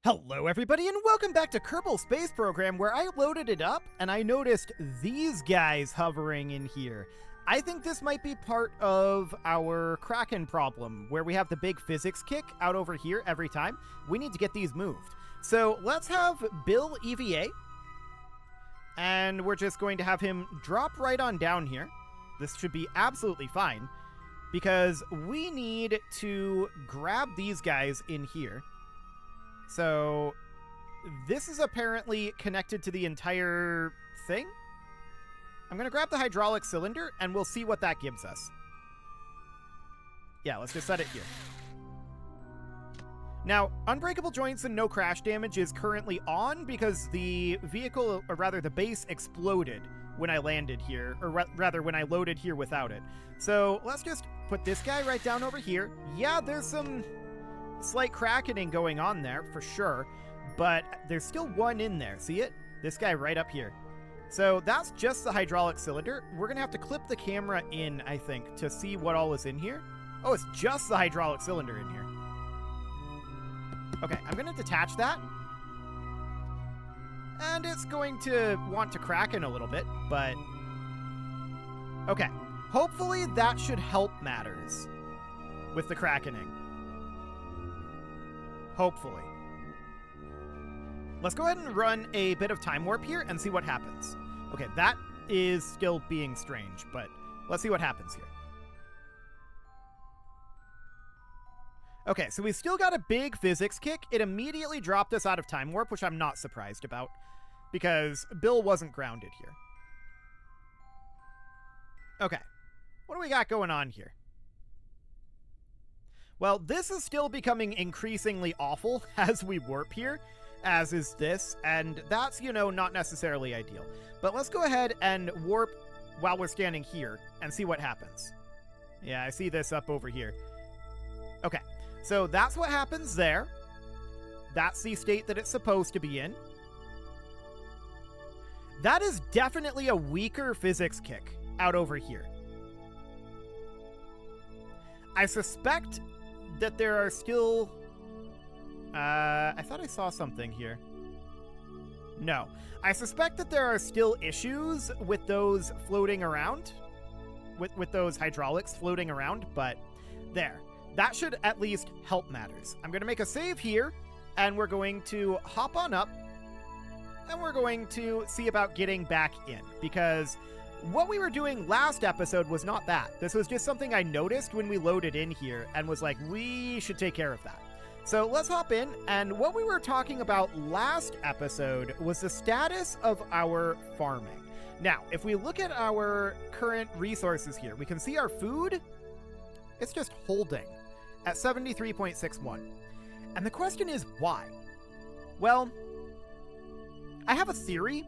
Hello everybody and welcome back to Kerbal Space Program, where I loaded it up and I noticed these guys hovering in here. I think this might be part of our CKAN problem, where we have the big physics kick out over here every time. We need to get these moved. So let's have Bill EVA, and we're just going to have him drop right on down here. This should be absolutely fine, because we need to grab these guys in here. So this is apparently connected to the entire thing. I'm going to grab the hydraulic cylinder and we'll see what that gives us. Yeah, let's just set it here. Now, unbreakable joints and no crash damage is currently on because the vehicle, or rather the base, exploded when I landed here, or rather when I loaded here without it. So let's just put this guy right down over here. Yeah, there's some slight crackening going on there for sure, but there's still one in there. See it? This guy right up here. So that's just the hydraulic cylinder. We're gonna have to clip the camera in, I think, to see what all is in here. Oh, it's just the hydraulic cylinder in here. Okay, I'm gonna detach that. And it's going to want to cracken a little bit, but okay. Hopefully that should help matters with the crackening. Hopefully. Let's go ahead and run a bit of time warp here and see what happens. Okay, that is still being strange, but let's see what happens here. Okay, so we still got a big physics kick. It immediately dropped us out of time warp, which I'm not surprised about, because Bill wasn't grounded here. Okay, what do we got going on here? Well, this is still becoming increasingly awful as we warp here, as is this, and that's, you know, not necessarily ideal. But let's go ahead and warp while we're standing here and see what happens. Yeah, I see this up over here. Okay, so that's what happens there. That's the state that it's supposed to be in. That is definitely a weaker physics kick out over here. I suspect that there are still... I thought I saw something here. No. I suspect that there are still issues with those floating around. With those hydraulics floating around, but there. That should at least help matters. I'm going to make a save here, and we're going to hop on up, and we're going to see about getting back in, because what we were doing last episode was not that. This was just something I noticed when we loaded in here and was like, we should take care of that. So let's hop in, and what we were talking about last episode was the status of our farming. Now, if we look at our current resources here, we can see our food, it's just holding at 73.61. And the question is why? Well, I have a theory.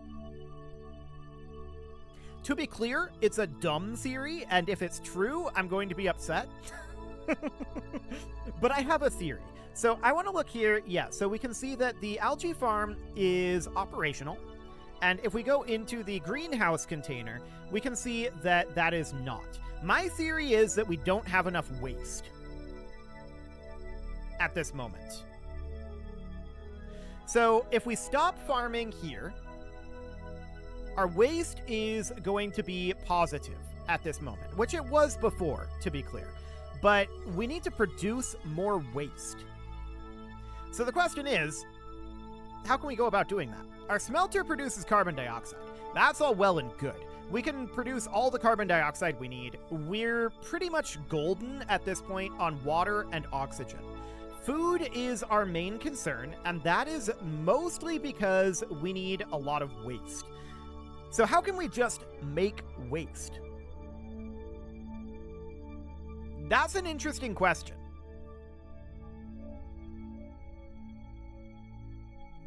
To be clear, it's a dumb theory, and if it's true, I'm going to be upset. But I have a theory. So I want to look here. Yeah, so we can see that the algae farm is operational. And if we go into the greenhouse container, we can see that that is not. My theory is that we don't have enough waste at this moment. So if we stop farming here, our waste is going to be positive at this moment, which it was before, to be clear. But we need to produce more waste. So the question is, how can we go about doing that? Our smelter produces carbon dioxide. That's all well and good. We can produce all the carbon dioxide we need. We're pretty much golden at this point on water and oxygen. Food is our main concern, and that is mostly because we need a lot of waste. So how can we just make waste? That's an interesting question.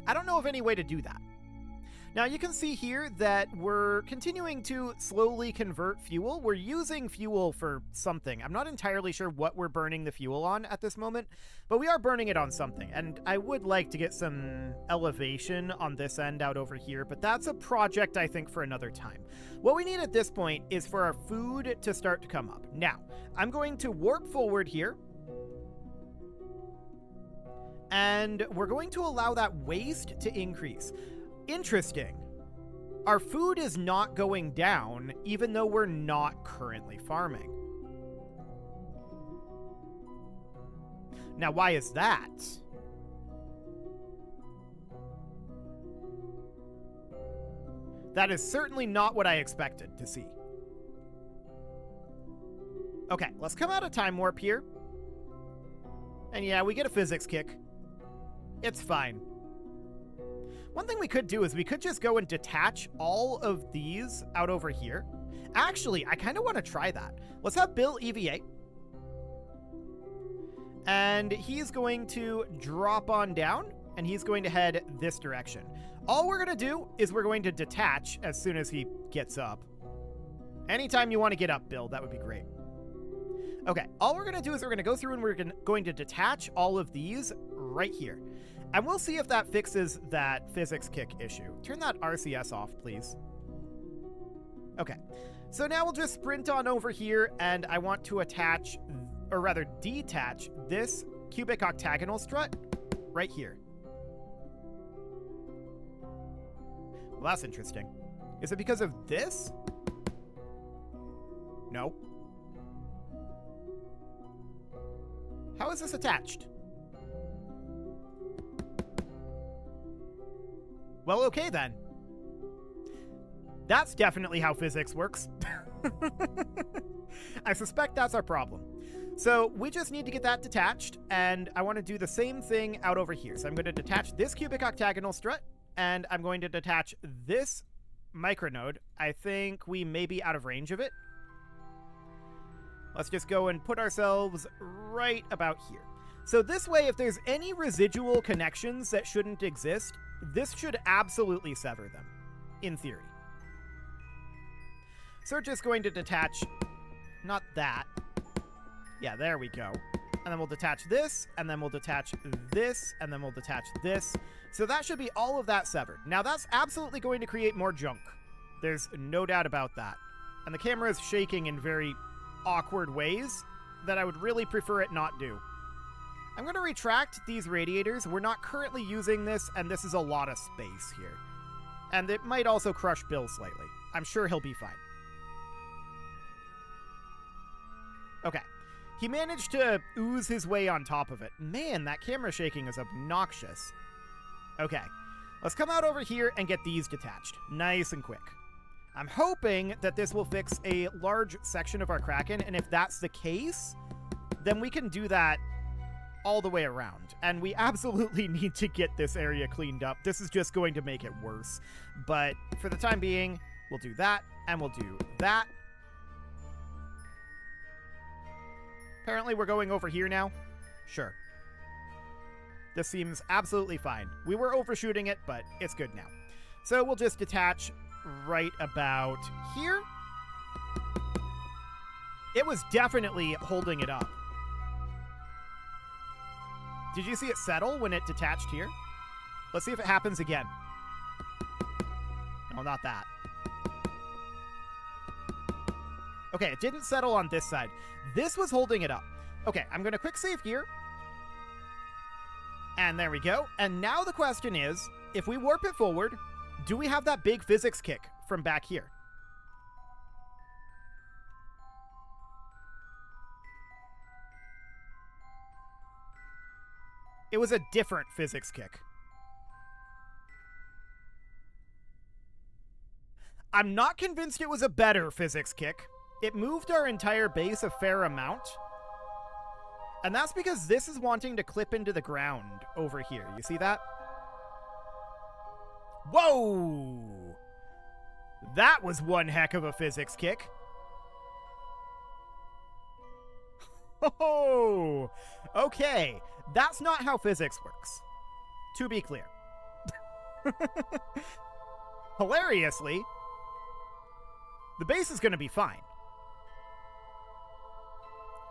I don't know of any way to do that. Now you can see here that we're continuing to slowly convert fuel. We're using fuel for something. I'm not entirely sure what we're burning the fuel on at this moment, but we are burning it on something. And I would like to get some elevation on this end out over here, but that's a project I think for another time. What we need at this point is for our food to start to come up. Now, I'm going to warp forward here. And we're going to allow that waste to increase. Interesting. Our food is not going down, even though we're not currently farming. Now, why is that? That is certainly not what I expected to see. Okay, let's come out of Time Warp here. And yeah, we get a physics kick. It's fine. One thing we could do is we could just go and detach all of these out over here. Actually, I kind of want to try that. Let's have Bill EVA. And he's going to drop on down, and he's going to head this direction. All we're going to do is we're going to detach as soon as he gets up. Anytime you want to get up, Bill, that would be great. Okay, all we're going to do is we're going to go through and we're going to detach all of these right here. And we'll see if that fixes that physics kick issue. Turn that RCS off, please. Okay, so now we'll just sprint on over here, and I want to attach, or rather detach, this cubic octagonal strut right here. Well, that's interesting. Is it because of this? No. How is this attached? Well, okay then. That's definitely how physics works. I suspect that's our problem. So we just need to get that detached, and I want to do the same thing out over here. So I'm going to detach this cubic octagonal strut, and I'm going to detach this micronode. I think we may be out of range of it. Let's just go and put ourselves right about here. So this way, if there's any residual connections that shouldn't exist, this should absolutely sever them, in theory. So we're just going to detach, not that. Yeah, there we go. And then we'll detach this, and then we'll detach this, and then we'll detach this. So that should be all of that severed. Now that's absolutely going to create more junk. There's no doubt about that. And the camera is shaking in very awkward ways that I would really prefer it not do. I'm going to retract these radiators. We're not currently using this, and this is a lot of space here. And it might also crush Bill slightly. I'm sure he'll be fine. Okay. He managed to ooze his way on top of it. Man, that camera shaking is obnoxious. Okay. Let's come out over here and get these detached. Nice and quick. I'm hoping that this will fix a large section of our Kraken, and if that's the case, then we can do that all the way around. And we absolutely need to get this area cleaned up. This is just going to make it worse. But for the time being, we'll do that, and we'll do that. Apparently we're going over here now. Sure. This seems absolutely fine. We were overshooting it, but it's good now. So we'll just detach right about here. It was definitely holding it up. Did you see it settle when it detached here? Let's see if it happens again. No, not that. Okay, it didn't settle on this side. This was holding it up. Okay, I'm going to quick save here. And there we go. And now the question is, if we warp it forward, do we have that big physics kick from back here? It was a different physics kick. I'm not convinced it was a better physics kick. It moved our entire base a fair amount. And that's because this is wanting to clip into the ground over here. You see that? Whoa! That was one heck of a physics kick. Oh, okay. That's not how physics works, to be clear. Hilariously, the base is going to be fine.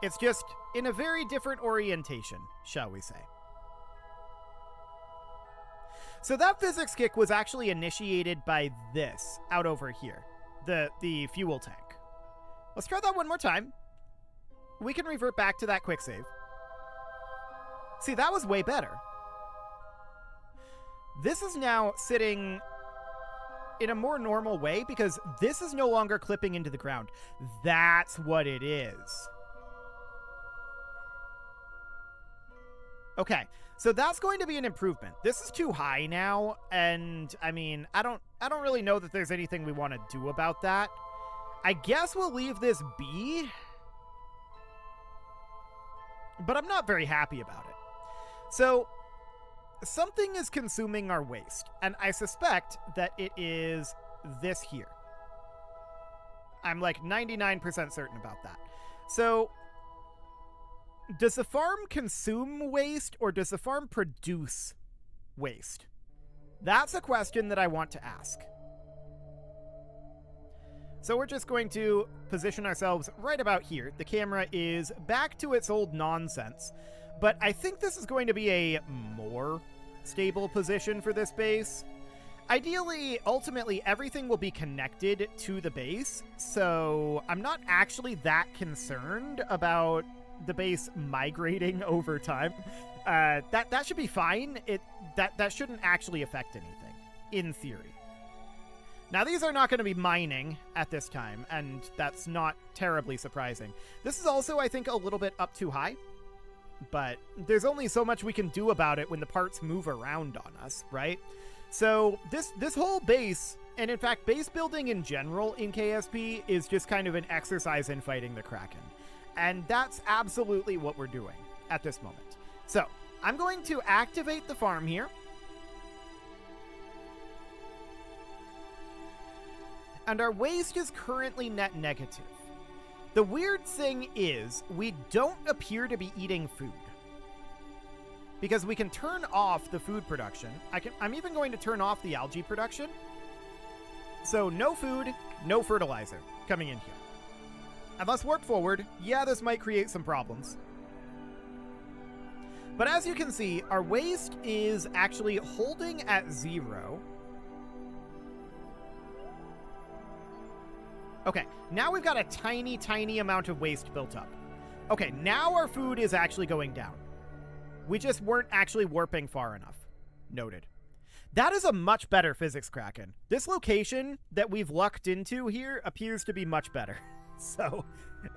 It's just in a very different orientation, shall we say. So that physics kick was actually initiated by this out over here, the fuel tank. Let's try that one more time. We can revert back to that quick save. See, that was way better. This is now sitting in a more normal way because this is no longer clipping into the ground. That's what it is. Okay, so that's going to be an improvement. This is too high now, and I mean, I don't really know that there's anything we want to do about that. I guess we'll leave this be, but I'm not very happy about it. So something is consuming our waste, and I suspect that it is this here. I'm like 99% certain about that. So does the farm consume waste, or does the farm produce waste? That's a question that I want to ask. So we're just going to position ourselves right about here. The camera is back to its old nonsense, but I think this is going to be a more stable position for this base. Ideally, ultimately, everything will be connected to the base, so I'm not actually that concerned about the base migrating over time. That should be fine. That shouldn't actually affect anything, in theory. Now, these are not going to be mining at this time, and that's not terribly surprising. This is also, I think, a little bit up too high, but there's only so much we can do about it when the parts move around on us, right? So this whole base, and in fact, base building in general in KSP is just kind of an exercise in fighting the Kraken. And that's absolutely what we're doing at this moment. So I'm going to activate the farm here. And our waste is currently net negative. The weird thing is we don't appear to be eating food, because we can turn off the food production. I'm even going to turn off the algae production. So no food, no fertilizer coming in here. And let's work forward. Yeah, this might create some problems. But as you can see, our waste is actually holding at 0. Okay, now we've got a tiny, tiny amount of waste built up. Okay, now our food is actually going down. We just weren't actually warping far enough. Noted. That is a much better physics Kraken. This location that we've lucked into here appears to be much better. So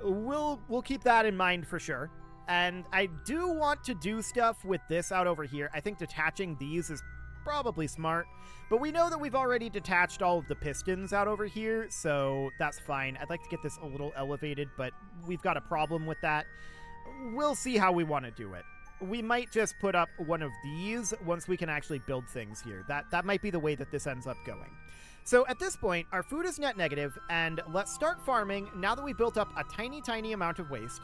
we'll keep that in mind for sure. And I do want to do stuff with this out over here. I think detaching these is probably smart, but we know that we've already detached all of the pistons out over here, so that's fine. I'd like to get this a little elevated, but we've got a problem with that. We'll see how we want to do it. We might just put up one of these once we can actually build things here. That might be the way that this ends up going. So at this point, our food is net negative, and let's start farming now that we built up a tiny, tiny amount of waste.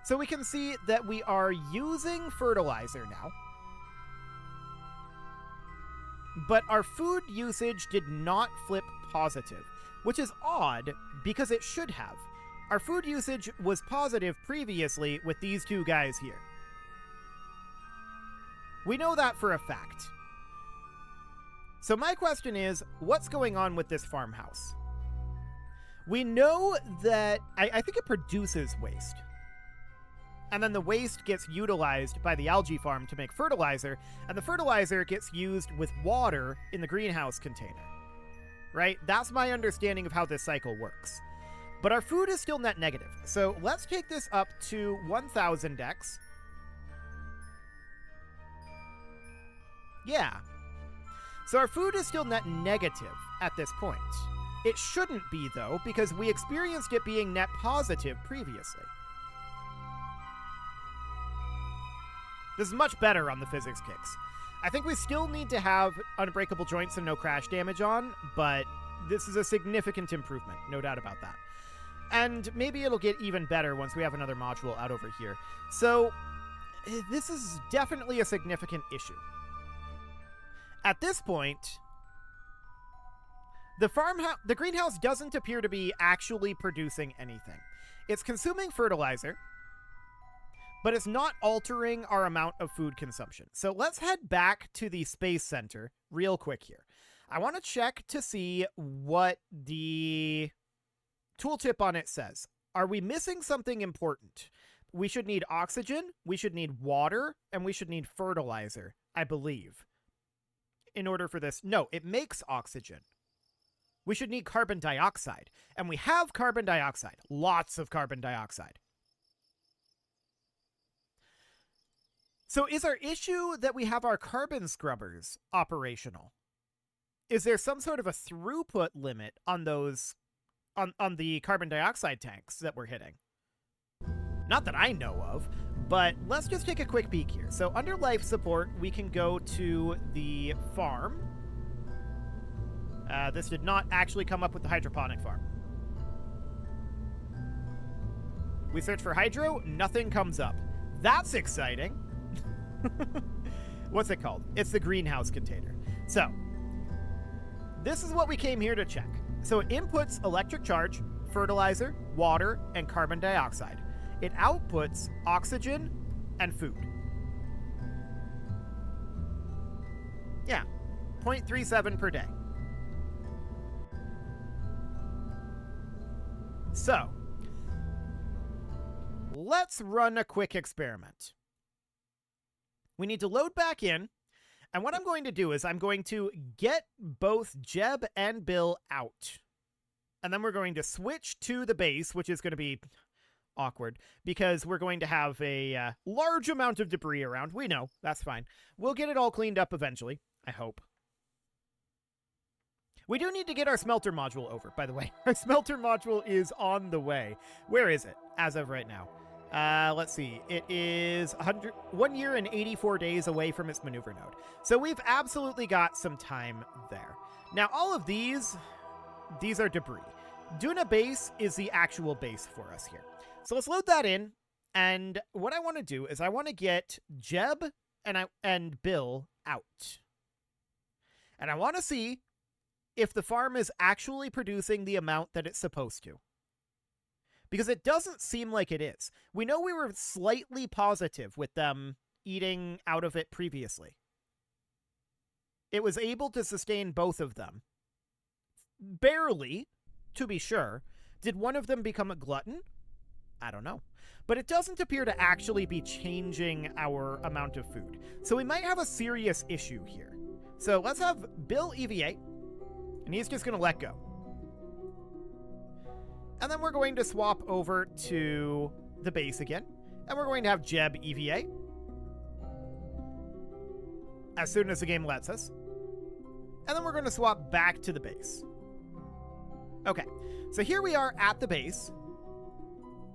So we can see that we are using fertilizer now. But our food usage did not flip positive, which is odd because it should have. Our food usage was positive previously with these two guys here. We know that for a fact. So my question is, what's going on with this farmhouse? We know that, I think it produces waste. And then the waste gets utilized by the algae farm to make fertilizer, and the fertilizer gets used with water in the greenhouse container. Right? That's my understanding of how this cycle works. But our food is still net negative. So let's take this up to 1000x. Yeah. So our food is still net negative at this point. It shouldn't be, though, because we experienced it being net positive previously. This is much better on the physics kicks. I think we still need to have unbreakable joints and no crash damage on, but this is a significant improvement, no doubt about that. And maybe it'll get even better once we have another module out over here. So this is definitely a significant issue. At this point, the greenhouse doesn't appear to be actually producing anything. It's consuming fertilizer, but it's not altering our amount of food consumption. So let's head back to the Space Center real quick here. I want to check to see what the tooltip on it says. Are we missing something important? we should need oxygen, we should need water, and we should need fertilizer, I believe, in order for this. No, it makes oxygen. We should need carbon dioxide, and we have carbon dioxide. Lots of carbon dioxide. So is our issue that we have our carbon scrubbers operational? Is there some sort of a throughput limit on those, on the carbon dioxide tanks that we're hitting? Not that I know of, but let's just take a quick peek here. So under life support, we can go to the farm. This did not actually come up with the hydroponic farm. We search for hydro, nothing comes up. That's exciting. What's it called? It's the greenhouse container. So, this is what we came here to check. So it inputs electric charge, fertilizer, water, and carbon dioxide. It outputs oxygen and food. Yeah, 0.37 per day. So, let's run a quick experiment. We need to load back in, and what I'm going to do is I'm going to get both Jeb and Bill out. And then we're going to switch to the base, which is going to be awkward because we're going to have a large amount of debris around. We know, that's fine. We'll get it all cleaned up eventually, I hope. We do need to get our smelter module over, by the way. Our smelter module is on the way. Where is it as of right now? Let's see. It is 1 year and 84 days away from its maneuver node. So we've absolutely got some time there. Now, all of these are debris. Duna base is the actual base for us here. So let's load that in. And what I want to do is I want to get Jeb and Bill out. And I want to see if the farm is actually producing the amount that it's supposed to. Because it doesn't seem like it is. We know we were slightly positive with them eating out of it previously. It was able to sustain both of them. Barely, to be sure. Did one of them become a glutton? I don't know. But it doesn't appear to actually be changing our amount of food. So we might have a serious issue here. So let's have Bill EVA, and he's just going to let go. And then we're going to swap over to the base again. And we're going to have Jeb EVA as soon as the game lets us. And then we're going to swap back to the base. Okay, so here we are at the base.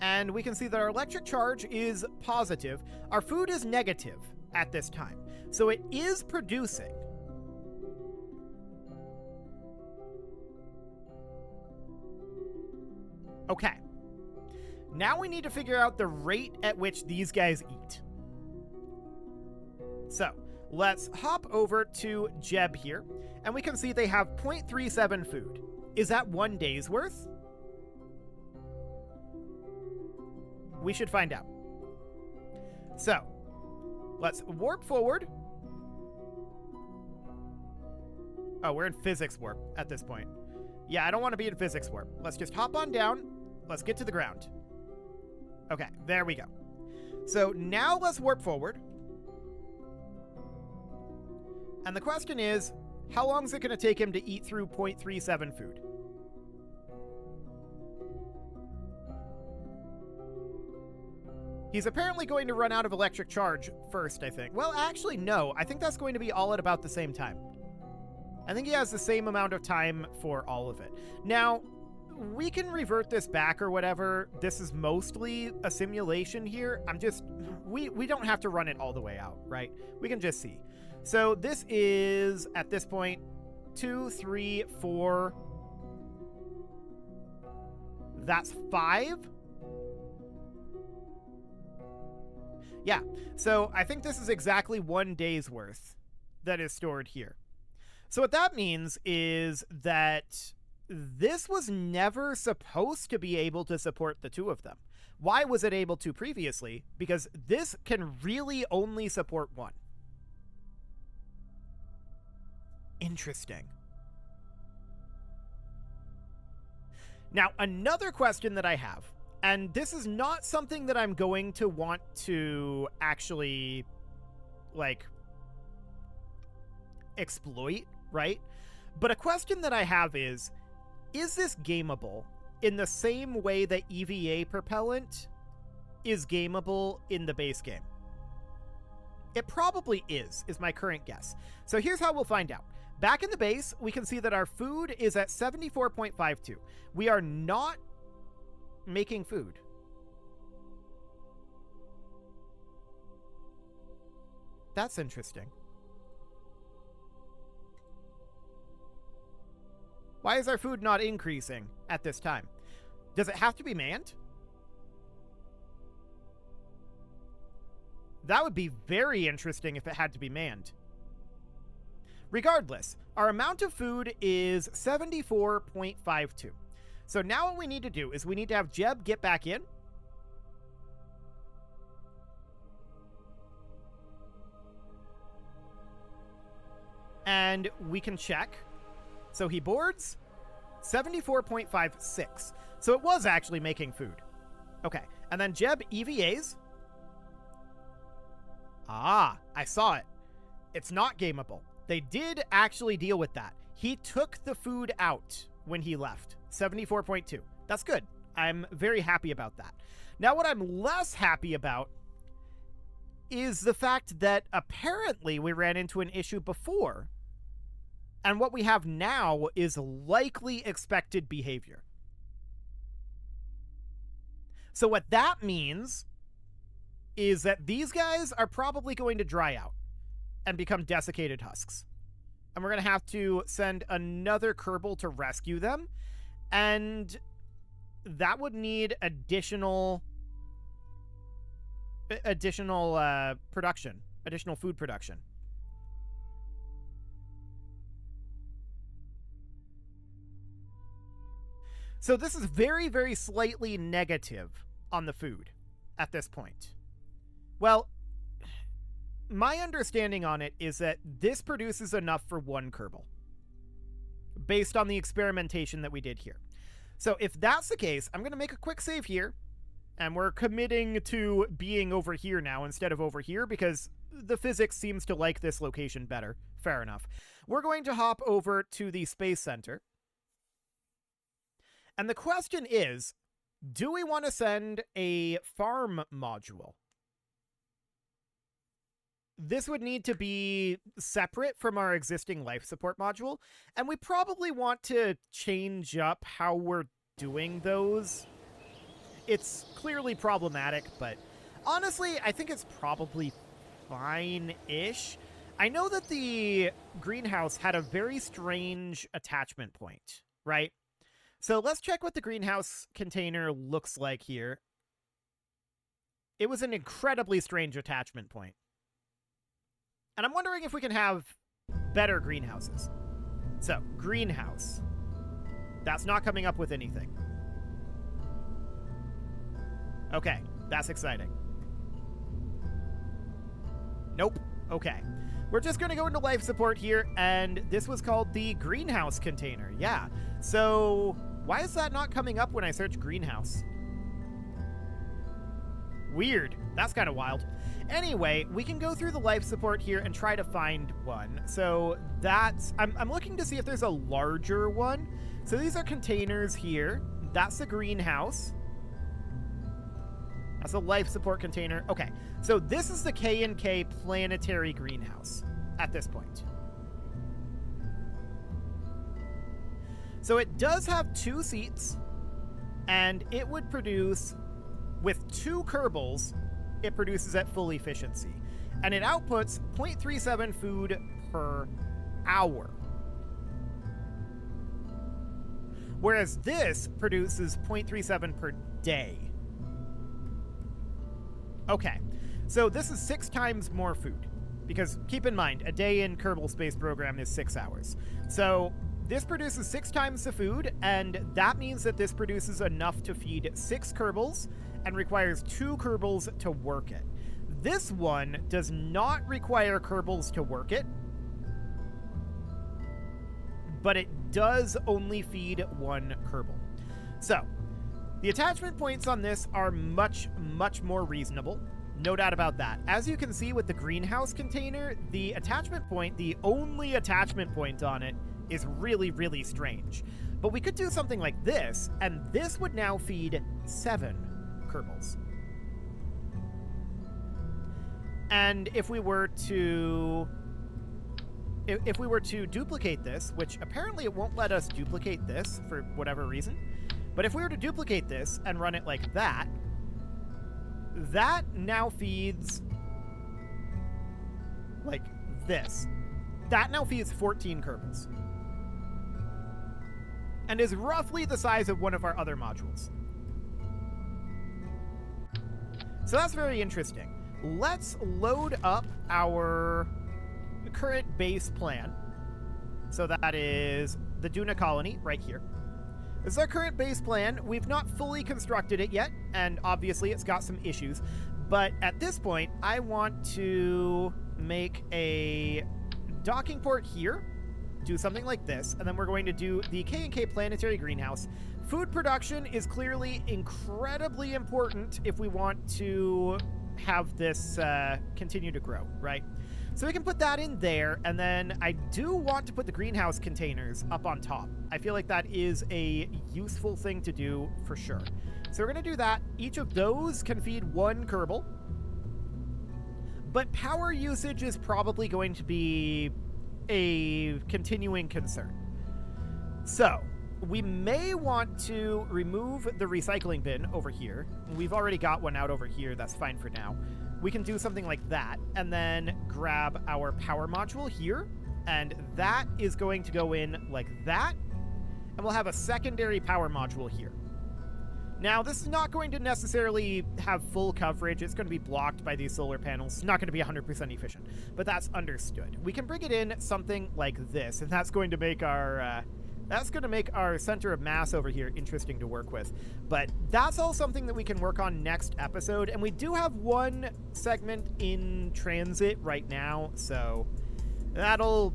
And we can see that our electric charge is positive. Our food is negative at this time. So it is producing. Okay. Now we need to figure out the rate at which these guys eat. So, let's hop over to Jeb here, and we can see they have 0.37 food. Is that 1 day's worth? We should find out. So, let's warp forward. Oh, we're in physics warp at this point. Yeah, I don't want to be in physics warp. Let's just hop on down. Let's get to the ground. Okay, there we go. So now let's warp forward. And the question is, how long is it going to take him to eat through 0.37 food? He's apparently going to run out of electric charge first, I think. Well, actually, no. I think that's going to be all at about the same time. I think he has the same amount of time for all of it. Now, we can revert this back or whatever. This is mostly a simulation here. We don't have to run it all the way out, right? We can just see. So this is, at this point, 2, 3, 4. That's 5. Yeah, so I think this is exactly 1 day's worth that is stored here. So what that means is that this was never supposed to be able to support the two of them. Why was it able to previously? Because this can really only support one. Interesting. Now, another question that I have And this is not something that I'm going to want to actually, like, exploit, right? But a question that I have is this gameable in the same way that EVA propellant is gameable in the base game? It probably is my current guess. So here's how we'll find out. Back in the base, we can see that our food is at 74.52. We are not making food. That's interesting. Why is our food not increasing at this time? Does it have to be manned? That would be very interesting if it had to be manned. Regardless, our amount of food is 74.52. So now what we need to do is we need to have Jeb get back in. And we can check. So he boards 74.56. So it was actually making food. Okay. And then Jeb EVAs. Ah, I saw it. It's not gameable. They did actually deal with that. He took the food out when he left. 74.2. That's good. I'm very happy about that. Now, what I'm less happy about is the fact that apparently we ran into an issue before. And what we have now is likely expected behavior. So what that means is that these guys are probably going to dry out and become desiccated husks. And we're going to have to send another Kerbal to rescue them. And that would need additional production, additional food production. So this is very, very slightly negative on the food at this point. Well, my understanding on it is that this produces enough for one Kerbal, based on the experimentation that we did here. So if that's the case, I'm going to make a quick save here, and we're committing to being over here now instead of over here, because the physics seems to like this location better. Fair enough. We're going to hop over to the Space Center. And the question is, do we want to send a farm module? This would need to be separate from our existing life support module, and we probably want to change up how we're doing those. It's clearly problematic, but honestly, I think it's probably fine-ish. I know that the greenhouse had a very strange attachment point, right? So let's check what the greenhouse container looks like here. It was an incredibly strange attachment point. And I'm wondering if we can have better greenhouses. So, greenhouse. That's not coming up with anything. Okay, that's exciting. Nope. Okay. We're just going to go into life support here, and this was called the greenhouse container. Yeah. So, why is that not coming up when I search greenhouse? Weird. That's kind of wild. Anyway, we can go through the life support here and try to find one. So that's... I'm looking to see if there's a larger one. So these are containers here. That's the greenhouse. That's a life support container. Okay, so this is the K&K planetary greenhouse at this point. So it does have 2 seats, and it would produce, with 2 Kerbals, it produces at full efficiency. And it outputs 0.37 food per hour. Whereas this produces 0.37 per day. Okay, so this is 6 times more food. Because keep in mind, a day in Kerbal Space Program is 6 hours. So this produces 6 times the food, and that means that this produces enough to feed 6 Kerbals and requires 2 Kerbals to work it. This one does not require Kerbals to work it, but it does only feed 1 Kerbal. So, The attachment points on this are much, much more reasonable. No doubt about that. As you can see with the greenhouse container, the attachment point, the only attachment point on it, is really, really strange. But we could do something like this, and this would now feed 7 Kerbals. And if we were to duplicate this, which apparently it won't let us duplicate this for whatever reason, but if we were to duplicate this and run it like that, that now feeds like this. That now feeds 14 Kerbals. And is roughly the size of one of our other modules. So that's very interesting. Let's load up our current base plan. So that is the Duna colony right here. This is our current base plan. We've not fully constructed it yet, and obviously it's got some issues. But at this point, I want to make a docking port here, do something like this, and then we're going to do the K&K planetary greenhouse. Food production is clearly incredibly important if we want to have this continue to grow, right? So we can put that in there, and then I do want to put the greenhouse containers up on top. I feel like that is a useful thing to do for sure. So we're going to do that. Each of those can feed 1 Kerbal, but power usage is probably going to be a continuing concern. So we may want to remove the recycling bin over here. We've already got one out over here. That's fine for now. We can do something like that and then grab our power module here, and that is going to go in like that, and we'll have a secondary power module here. Now, this is not going to necessarily have full coverage. It's going to be blocked by these solar panels. It's not going to be 100% efficient, but that's understood. We can bring it in something like this, and that's going to make our center of mass over here interesting to work with. But that's all something that we can work on next episode. And we do have one segment in transit right now, so that'll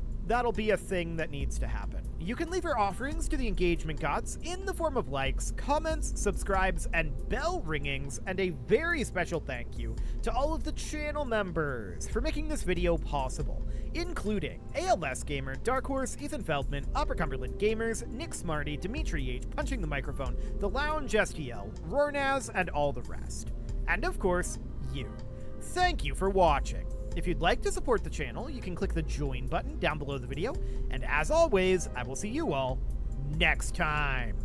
be a thing that needs to happen. You can leave your offerings to the engagement gods in the form of likes, comments, subscribes, and bell ringings, and a very special thank you to all of the channel members for making this video possible, including ALS Gamer, Dark Horse, Ethan Feldman, Upper Cumberland Gamers, Nick Smarty, Dimitri H, Punching the Microphone, The Lounge STL, Rornaz, and all the rest. And of course, you. Thank you for watching. If you'd like to support the channel, you can click the join button down below the video, and as always, I will see you all next time.